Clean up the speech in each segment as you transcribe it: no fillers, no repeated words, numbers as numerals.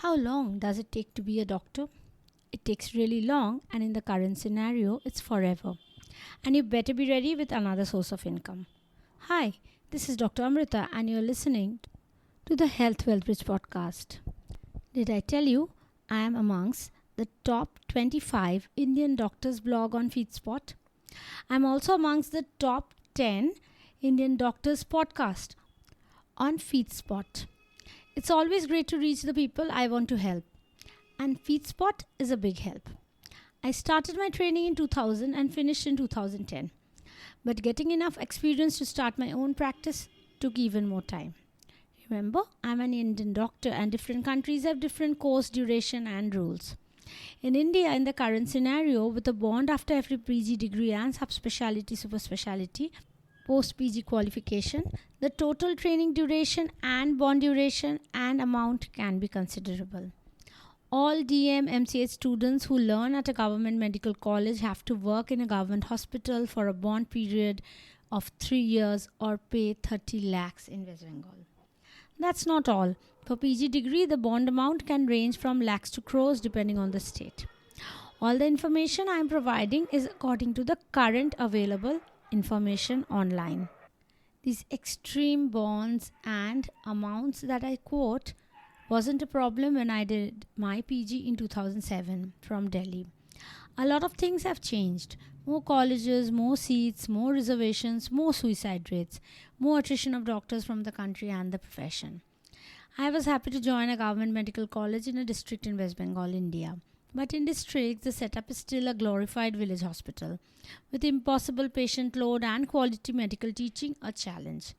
How long does it take to be a doctor? It takes really long, and in the current scenario, it's forever. And you better be ready with another source of income. Hi, this is Dr. Amrita, and you're listening to the Health Wealth Bridge podcast. Did I tell you I am amongst the top 25 Indian doctors blog on FeedSpot? I'm also amongst the top 10 Indian doctors podcast on FeedSpot. It's always great to reach the people I want to help, and FeedSpot is a big help. I started my training in 2000 and finished in 2010, but getting enough experience to start my own practice took even more time. Remember, I'm an Indian doctor and different countries have different course duration and rules. In India, in the current scenario, with a bond after every PG degree and subspecialty, super specialty, post PG qualification, the total training duration and bond duration and amount can be considerable. All DM MCH students who learn at a government medical college have to work in a government hospital for a bond period of 3 years or pay 30 lakhs in West Bengal. That's not all. For PG degree, the bond amount can range from lakhs to crores depending on the state. All the information I am providing is according to the current available information online. These extreme bonds and amounts that I quote wasn't a problem when I did my PG in 2007 from Delhi. A lot of things have changed. More colleges, more seats, more reservations, more suicide rates, more attrition of doctors from the country and the profession. I was happy to join a government medical college in a district in West Bengal, India. But in districts, the setup is still a glorified village hospital, with impossible patient load and quality medical teaching a challenge.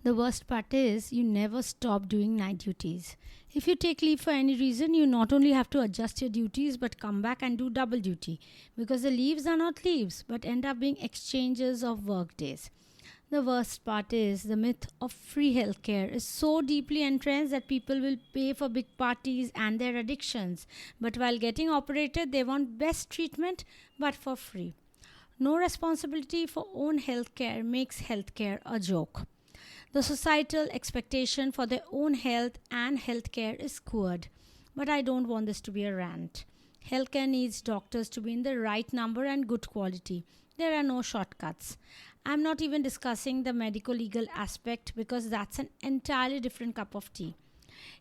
The worst part is you never stop doing night duties. If you take leave for any reason, you not only have to adjust your duties but come back and do double duty, because the leaves are not leaves but end up being exchanges of work days. The worst part is the myth of free healthcare is so deeply entrenched that people will pay for big parties and their addictions, but while getting operated, they want best treatment but for free. No responsibility for own healthcare makes healthcare a joke. The societal expectation for their own health and healthcare is skewed, but I don't want this to be a rant. Healthcare needs doctors to be in the right number and good quality. There are no shortcuts. I'm not even discussing the medico-legal aspect because that's an entirely different cup of tea.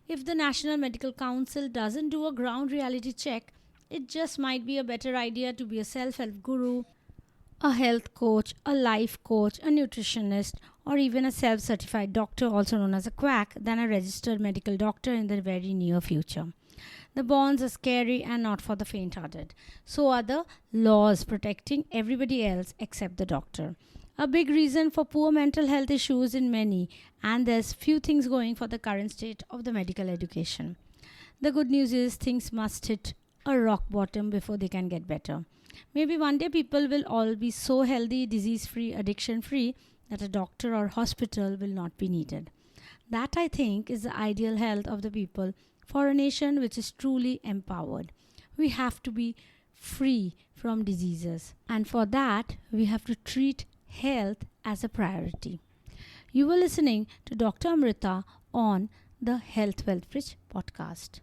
If the National Medical Council doesn't do a ground reality check, it just might be a better idea to be a self-help guru, a health coach, a life coach, a nutritionist, or even a self-certified doctor, also known as a quack, than a registered medical doctor in the very near future. The bonds are scary and not for the faint-hearted. So are the laws protecting everybody else except the doctor. A big reason for poor mental health issues in many, and there's few things going for the current state of the medical education. The good news is things must hit a rock bottom before they can get better. Maybe one day people will all be so healthy, disease-free, addiction-free that a doctor or hospital will not be needed. That, I think, is the ideal health of the people for a nation which is truly empowered. We have to be free from diseases, and for that, we have to treat health as a priority. You were listening to Dr. Amrita on the Health Wealth Bridge podcast.